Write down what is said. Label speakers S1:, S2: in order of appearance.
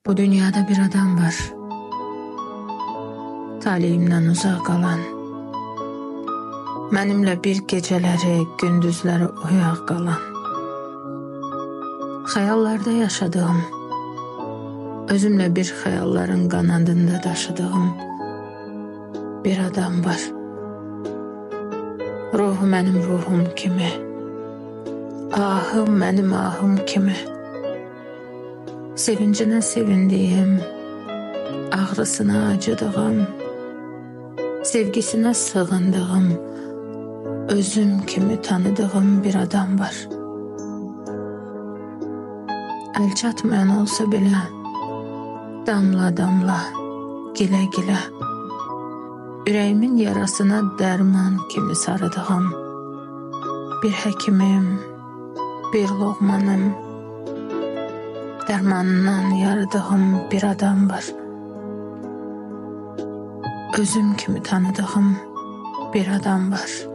S1: Bu dünyada bir adam var, talihimden uzak qalan. Mənimlə bir gecələri, gündüzləri oyaq qalan. Xəyallarda yaşadığım, özümlə bir xəyalların qanadında daşıdığım bir adam var. Ruhu mənim ruhum kimi, ahım mənim ahım kimi. Sevincinə sevindiyim, ağrısına acıdığım, sevgisinə sığındığım, özüm kimi tanıdığım bir adam var. Əl çatmayan olsa belə, damla damla, gilə gilə, ürəyimin yarasına dərman kimi sarıdığım bir həkimim, bir loğmanım, dərmanından yaradığım bir adam var. Özüm kimi tanıdığım bir adam var.